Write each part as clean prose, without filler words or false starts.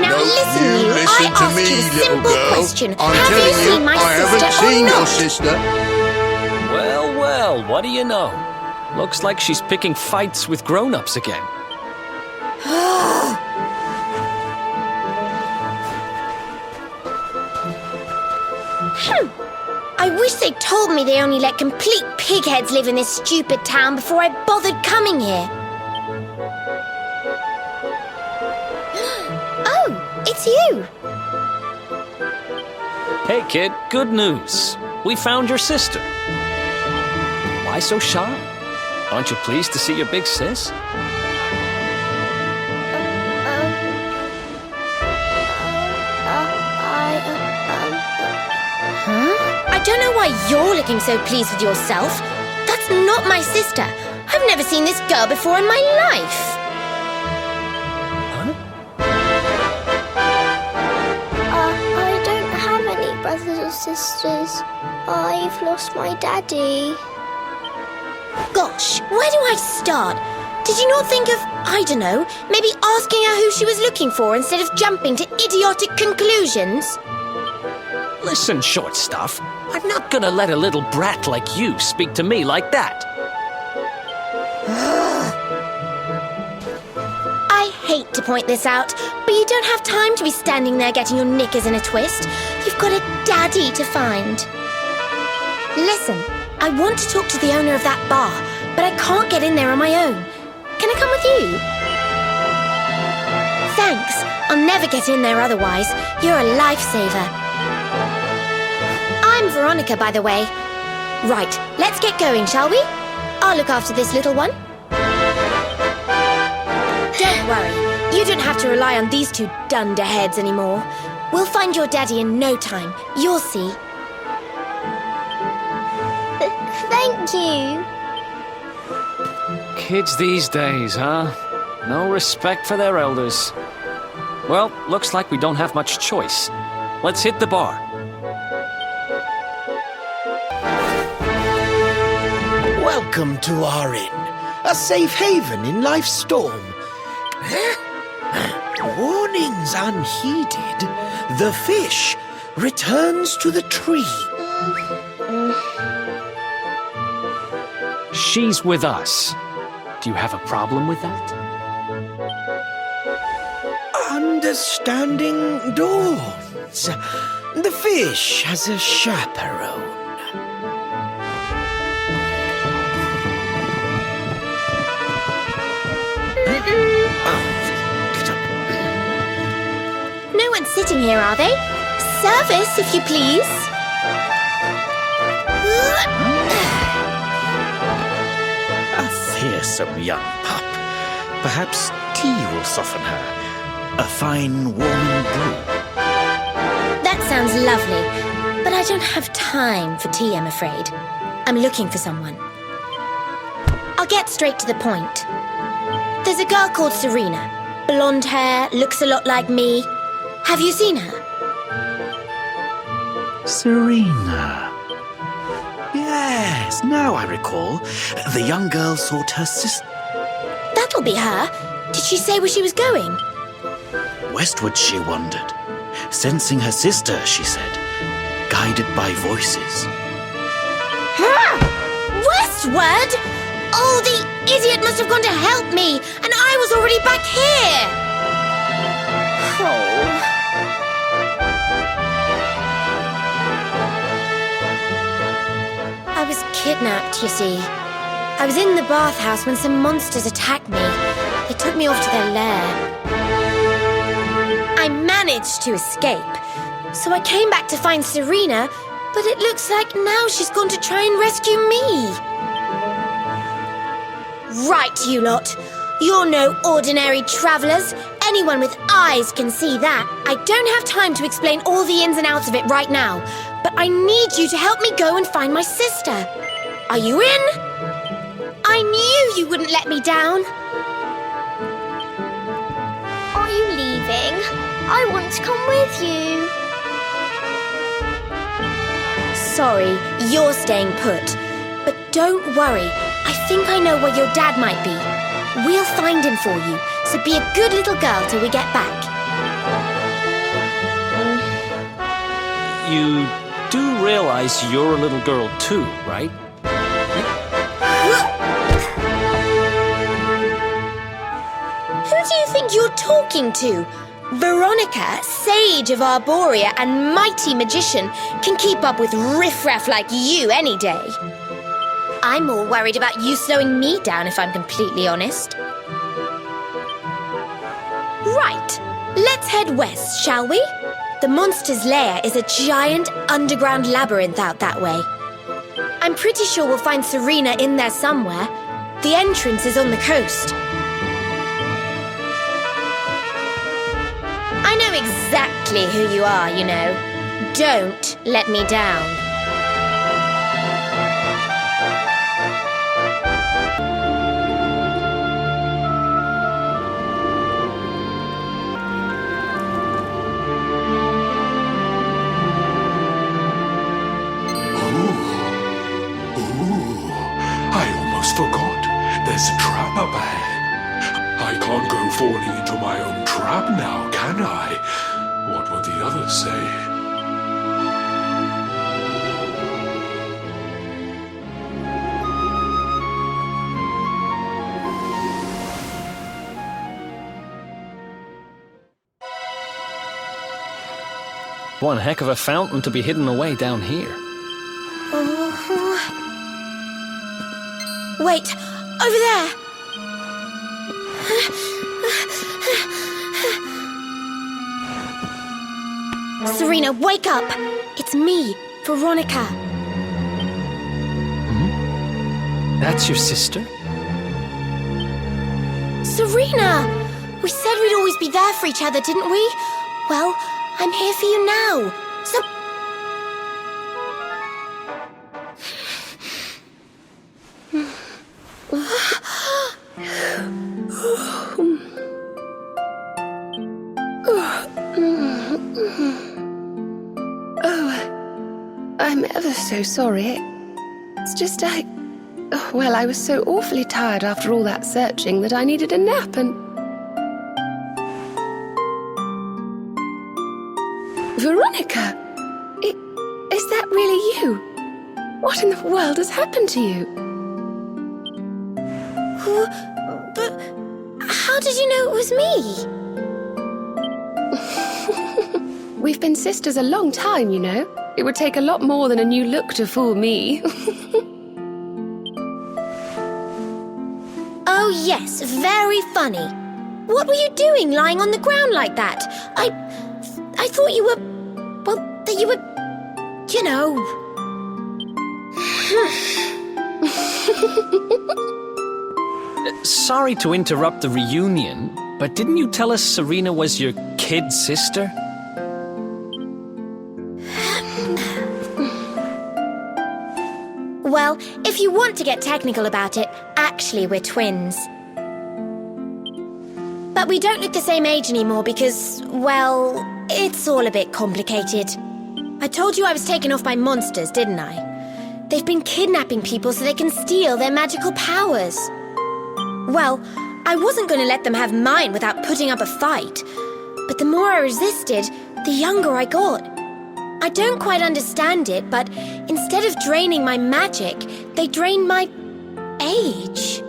Now No, listen, you you. listen I to asked me, you a little simple girl. question. I'm Have you telling seen my I sister haven't or seen not? your sister. Well, well, what do you know? Looks like she's picking fights with grown-ups again. I wish they told me they only let complete pigheads live in this stupid town before I bothered coming here. Oh, it's you. Hey, kid, good news. We found your sister. Why so shy? Aren't you pleased to see your big sis? I don't know why you're looking so pleased with yourself. That's not my sister. I've never seen this girl before in my life. Huh? I don't have any brothers or sisters. I've lost my daddy. Gosh, where do I start? Did you not think of, I don't know, maybe asking her who she was looking for instead of jumping to idiotic conclusions? Listen, short stuff. I'm not gonna let a little brat like you speak to me like that. I hate to point this out, but you don't have time to be standing there getting your knickers in a twist. You've got a daddy to find. Listen, I want to talk to the owner of that bar, but I can't get in there on my own. Can I come with you? Thanks. I'll never get in there otherwise. You're a lifesaver. I'm Veronica, by the way. Right, let's get going, shall we? I'll look after this little one. Don't worry. You don't have to rely on these two dunderheads anymore. We'll find your daddy in no time. You'll see. Thank you. Kids these days, huh? No respect for their elders. Well, looks like we don't have much choice. Let's hit the bar. Welcome to our inn, a safe haven in life's storm. Warnings unheeded, the fish returns to the tree. She's with us. Do you have a problem with that? Understanding dawns. The fish has a chaperone. No one's sitting here, are they? Service, if you please. A fearsome young pup. Perhaps tea will soften her. A fine warming brew. That sounds lovely, but I don't have time for tea, I'm afraid. I'm looking for someone. I'll get straight to the point. There's a girl called Serena. Blonde hair, looks a lot like me. Have you seen her? Serena. Yes, now I recall. The young girl sought her sister. That'll be her. Did she say where she was going? Westward she wandered, sensing her sister, she said, guided by voices. Westward? Oh, the idiot must have gone to help me, and I was already back here. Oh. I was kidnapped, you see. I was in the bathhouse when some monsters attacked me. They took me off to their lair. I managed to escape, so I came back to find Serena, but it looks like now she's gone to try and rescue me. Right, you lot. You're no ordinary travellers. Anyone with eyes can see that. I don't have time to explain all the ins and outs of it right now, but I need you to help me go and find my sister. Are you in? I knew you wouldn't let me down. Are you leaving? I want to come with you. Sorry, you're staying put. But don't worry, I think I know where your dad might be. We'll find him for you, so be a good little girl till we get back. you do realize you're a little girl too, right? Who do you think you're talking to? Veronica, sage of Arborea and mighty magician, can keep up with riffraff like you any day. I'm more worried about you slowing me down, if I'm completely honest. Right, let's head west, shall we? The monster's lair is a giant underground labyrinth out that way. I'm pretty sure we'll find Serena in there somewhere. The entrance is on the coast. I know exactly who you are, you know. Don't let me down. I almost forgot. There's a trap up ahead. I can't go falling into my own trap now, can I? What will the others say? One heck of a fountain to be hidden away down here. Wait, over there! Serena, wake up! It's me, Veronica. That's your sister? Serena! We said we'd always be there for each other, didn't we? Well, I'm here for you now. So... I'm ever so sorry. It's just I was so awfully tired after all that searching that I needed a nap and... Veronica! Is that really you? What in the world has happened to you? But how did you know it was me? We've been sisters a long time, you know. It would take a lot more than a new look to fool me. Oh yes, very funny. What were you doing lying on the ground like that? I thought you were... well, that you were... you know... Sorry to interrupt the reunion, but didn't you tell us Serena was your kid sister? Well, if you want to get technical about it, actually we're twins. But we don't look the same age anymore because, well, it's all a bit complicated. I told you I was taken off by monsters, didn't I? They've been kidnapping people so they can steal their magical powers. Well, I wasn't going to let them have mine without putting up a fight. But the more I resisted, the younger I got. I don't quite understand it, but instead of draining my magic, they drain my age.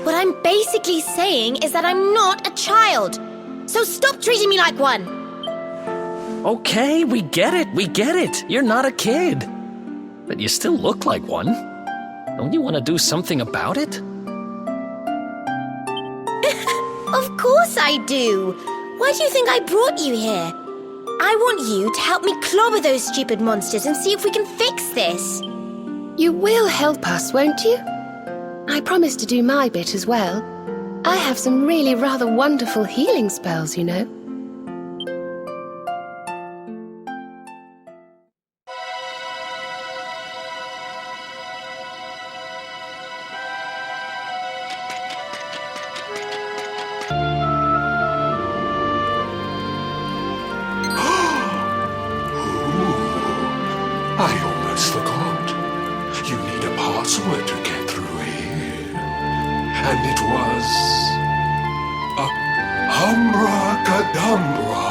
What I'm basically saying is that I'm not a child. So stop treating me like one. Okay, we get it. You're not a kid. But you still look like one. Don't you want to do something about it? Of course I do. Why do you think I brought you here? I want you to help me clobber those stupid monsters and see if we can fix this. You will help us, won't you? I promise to do my bit as well. I have some really rather wonderful healing spells, you know. I almost forgot. You need a password to get through here. And it was... Abracadabra.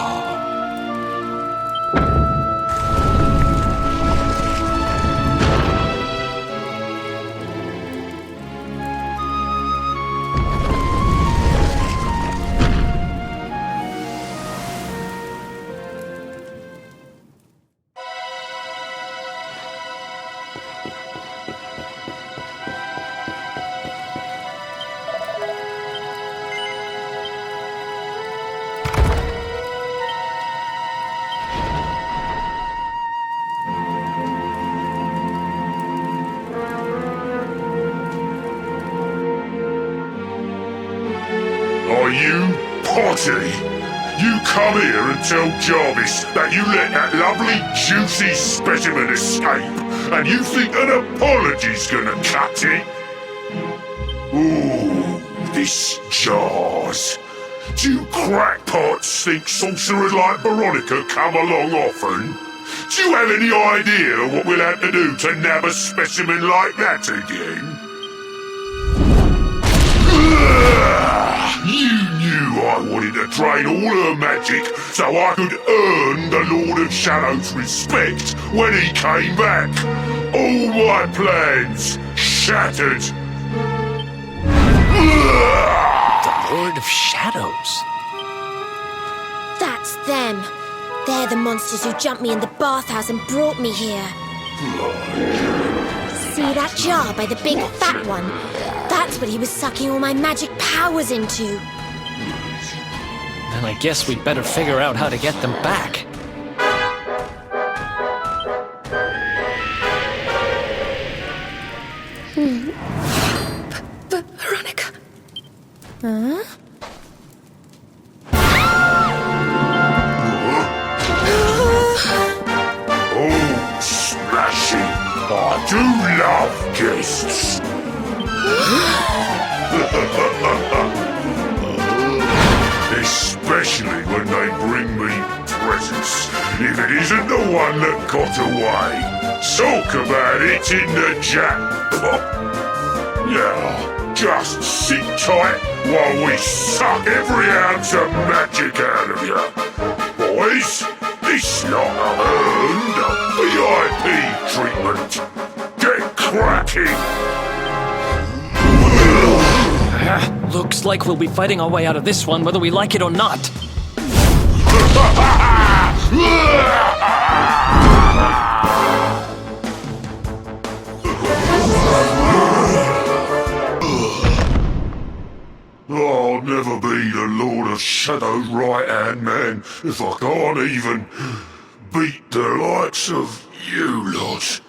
Are you potty? You come here and tell Jarvis that you let that lovely juicy specimen escape, and you think an apology's gonna cut it? Ooh, this jars. Do you crackpots think sorcerers like Veronica come along often? Do you have any idea what we'll have to do to nab a specimen like that again? You knew I wanted to drain all her magic so I could earn the Lord of Shadow's respect when he came back. All my plans shattered. The Lord of Shadows? That's them. They're the monsters who jumped me in the bathhouse and brought me here. See that jar by the big fat one? That's what he was sucking all my magic powers into. Then I guess we'd better figure out how to get them back. Veronica. Huh? Oh, smashing! I do love guests. Especially when they bring me presents. If it isn't the one that got away. Talk about it in the jackpot. Now, just sit tight while we suck every ounce of magic out of you. Boys, this lot have earned a VIP treatment. Get cracking! Looks like we'll be fighting our way out of this one whether we like it or not. I'll never be the Lord of Shadow's right-hand man if I can't even beat the likes of you lot.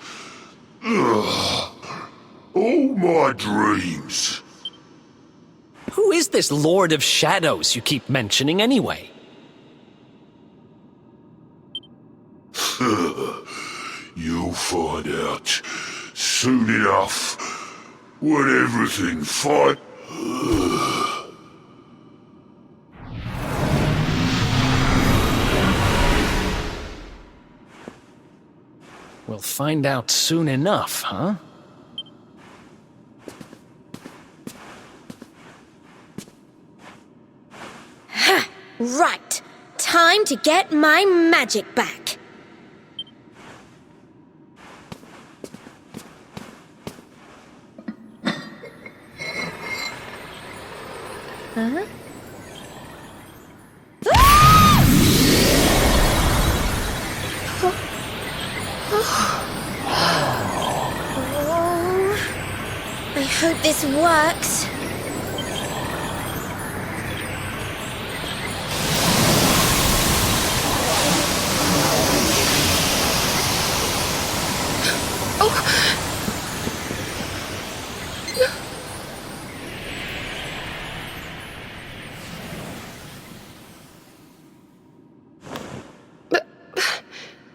All my dreams. Who is this Lord of Shadows you keep mentioning anyway? You'll find out soon enough when everything fight. We'll find out soon enough, huh? Right. Time to get my magic back. Huh? I hope this works.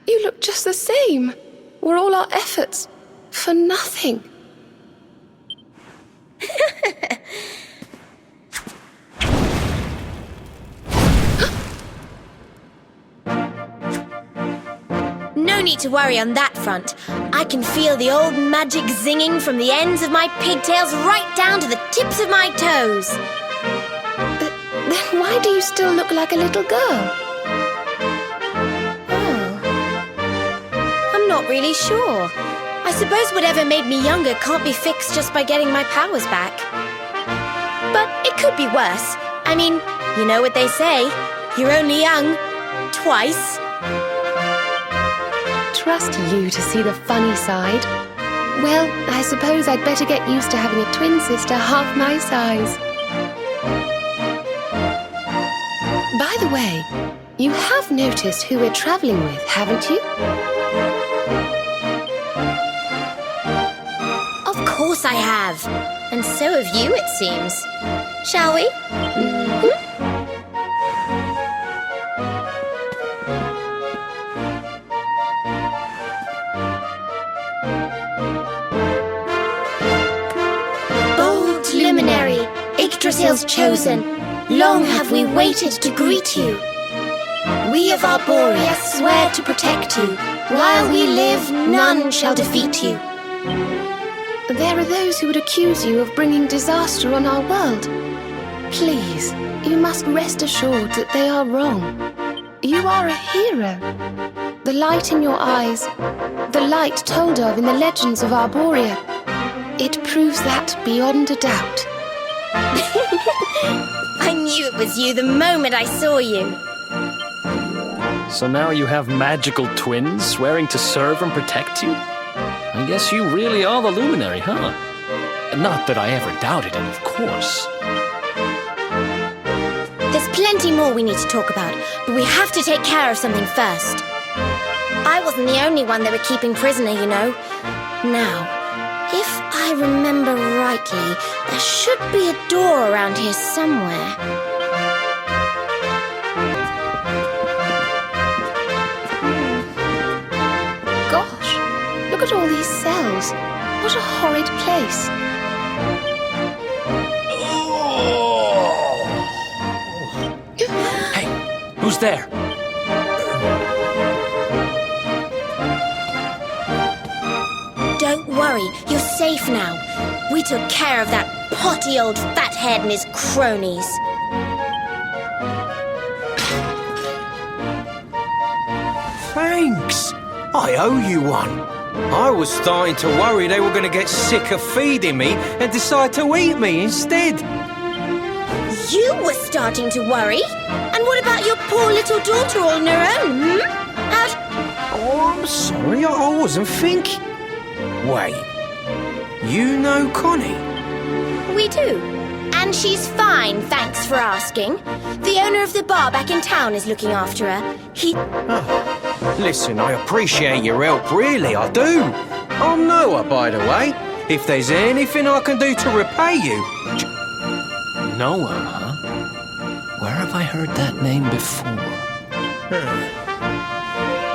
You look just the same. Were all our efforts for nothing? No need to worry on that front. I can feel the old magic zinging from the ends of my pigtails right down to the tips of my toes. But then why do you still look like a little girl? I'm not really sure. I suppose whatever made me younger can't be fixed just by getting my powers back. But it could be worse. I mean, you know what they say. You're only young. Twice. Trust you to see the funny side. Well, I suppose I'd better get used to having a twin sister half my size. By the way, you have noticed who we're traveling with, haven't you? Of course I have. And so have you, it seems. shall we? Bold luminary, Yggdrasil's chosen, long have we waited to greet you. We of Arborea swear to protect you. While we live, none shall defeat you. There are those who would accuse you of bringing disaster on our world. Please, you must rest assured that they are wrong. You are a hero. The light in your eyes, the light told of in the legends of Arborea, it proves that beyond a doubt. I knew it was you the moment I saw you. So now you have magical twins swearing to serve and protect you? I guess you really are the luminary, huh? Not that I ever doubted it, of course. There's plenty more we need to talk about, but we have to take care of something first. I wasn't the only one they were keeping prisoner, you know. Now, if I remember rightly, there should be a door around here somewhere. Gosh, look at all these cells. What a horrid place. Hey, who's there? Don't worry, you're safe now. We took care of that potty old fathead and his cronies. Thanks. I owe you one. I was starting to worry they were going to get sick of feeding me and decide to eat me instead. You were starting to worry? And what about your poor little daughter all on her own, Oh, I'm sorry, I wasn't thinking. Wait, you know Connie? We do. And she's fine, thanks for asking. The owner of the bar back in town is looking after her. Listen, I appreciate your help, really, I do. I'm Noah, by the way. If there's anything I can do to repay you... Noah, huh? Where have I heard that name before?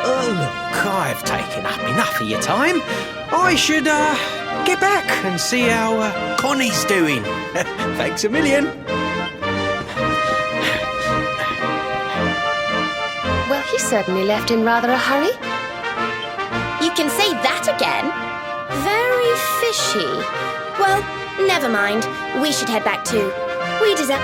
Oh, look, I've taken up enough of your time. I should, get back and see how, Connie's doing. Thanks a million. Well, he certainly left in rather a hurry. You can say that again. Very fishy. Well, never mind. We should head back too. We deserve...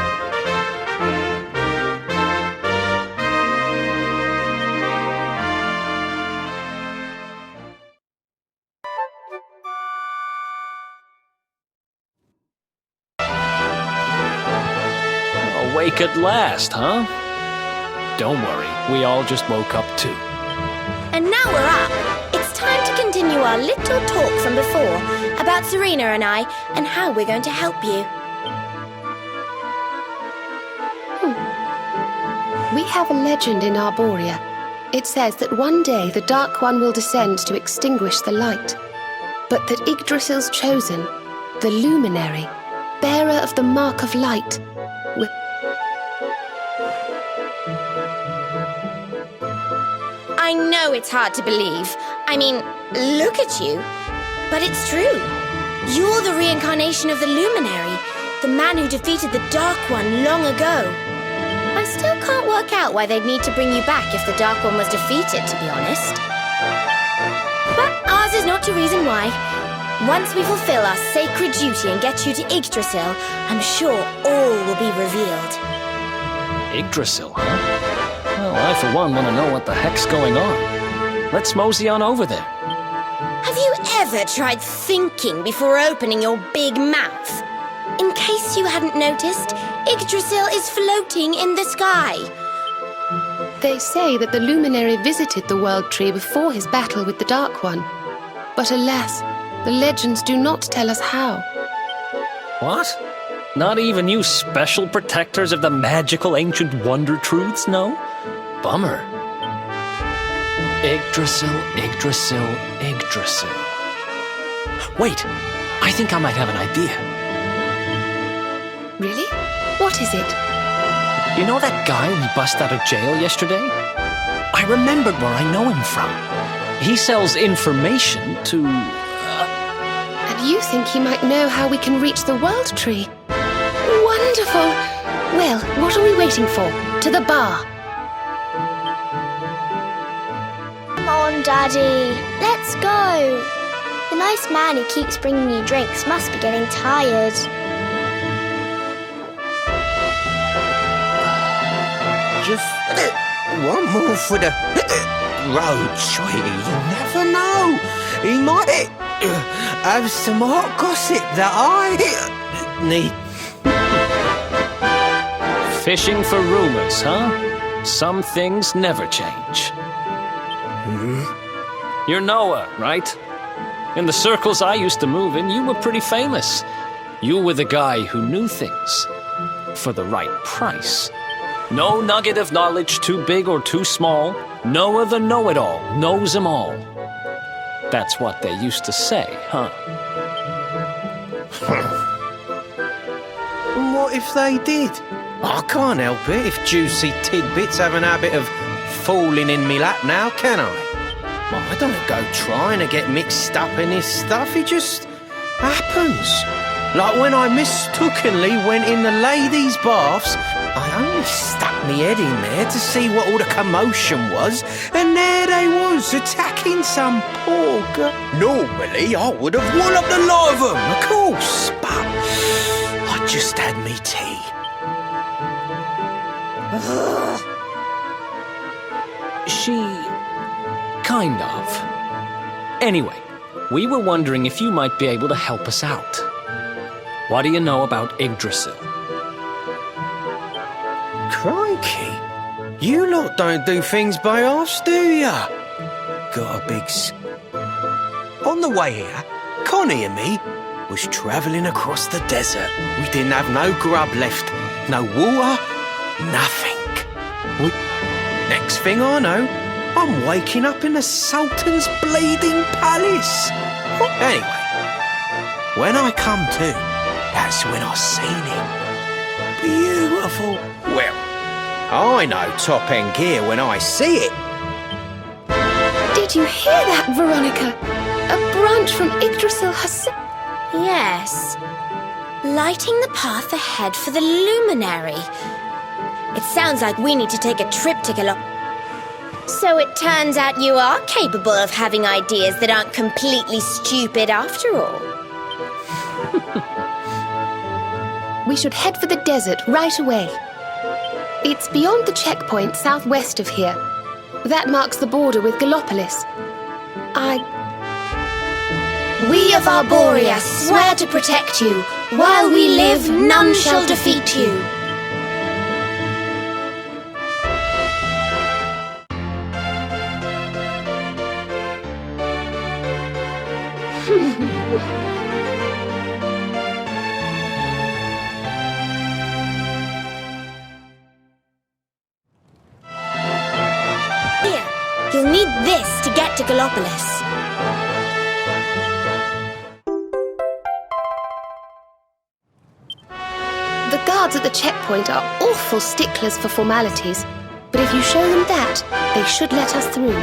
Awake at last, huh? Don't worry, we all just woke up too. And now we're up. It's time to continue our little talk from before about Serena and I and how we're going to help you. We have a legend in Arborea. It says that one day the Dark One will descend to extinguish the light, but that Yggdrasil's chosen, the luminary, bearer of the mark of light, will... I know it's hard to believe. I mean, look at you. But it's true. You're the reincarnation of the luminary, the man who defeated the Dark One long ago. I still can't work out why they'd need to bring you back if the Dark One was defeated, to be honest. But ours is not to reason why. Once we fulfill our sacred duty and get you to Yggdrasil, I'm sure all will be revealed. Yggdrasil, huh? Well, I for one want to know what the heck's going on. Let's mosey on over there. Have you ever tried thinking before opening your big mouth? In case you hadn't noticed, Yggdrasil is floating in the sky. They say that the luminary visited the World Tree before his battle with the Dark One. But alas, the legends do not tell us how. What? Not even you special protectors of the magical ancient wonder truths know? Bummer. Yggdrasil, Yggdrasil, Yggdrasil. Wait, I think I might have an idea. Really? What is it? You know that guy we bust out of jail yesterday? I remembered where I know him from. He sells information to... And you think he might know how we can reach the World Tree? Wonderful! Well, what are we waiting for? To the bar. Come on, Daddy. Let's go. The nice man who keeps bringing you drinks must be getting tired. Just one more for the road, sweetie. You never know. He might have some hot gossip that I need. Fishing for rumors, huh? Some things never change. You're Noah, right? In the circles I used to move in, you were pretty famous. You were the guy who knew things. For the right price. No nugget of knowledge too big or too small. Noah the know-it-all knows them all. That's what they used to say, huh? And what if they did? I can't help it if juicy tidbits have an habit of falling in me lap now, can I? Well, I don't go trying to get mixed up in this stuff, it just happens. Like when I mistakenly went in the ladies' baths, I only stuck me head in there to see what all the commotion was, and there they was, attacking some poor girl. Normally, I would have walloped the lot of them, of course, but I just had me tea. She... kind of. Anyway, we were wondering if you might be able to help us out. What do you know about Yggdrasil? Crikey, you lot don't do things by halves, do ya? Got a big On the way here, Connie and me was travelling across the desert. We didn't have no grub left, no water, nothing. Next thing I know, I'm waking up in the Sultan's bleeding palace. Anyway, when I come to, that's when I seen him. Beautiful. Well, I know top-end gear when I see it. Did you hear that, Veronica? A branch from Yggdrasil herself. Yes. Lighting the path ahead for the luminary. It sounds like we need to take a trip to So it turns out you are capable of having ideas that aren't completely stupid after all. We should head for the desert right away. It's beyond the checkpoint southwest of here. That marks the border with Gallopolis. We of Arborea swear to protect you. While we live, none shall defeat you. Here, you'll need this to get to Gallopolis. The guards at the checkpoint are awful sticklers for formalities, but if you show them that, they should let us through.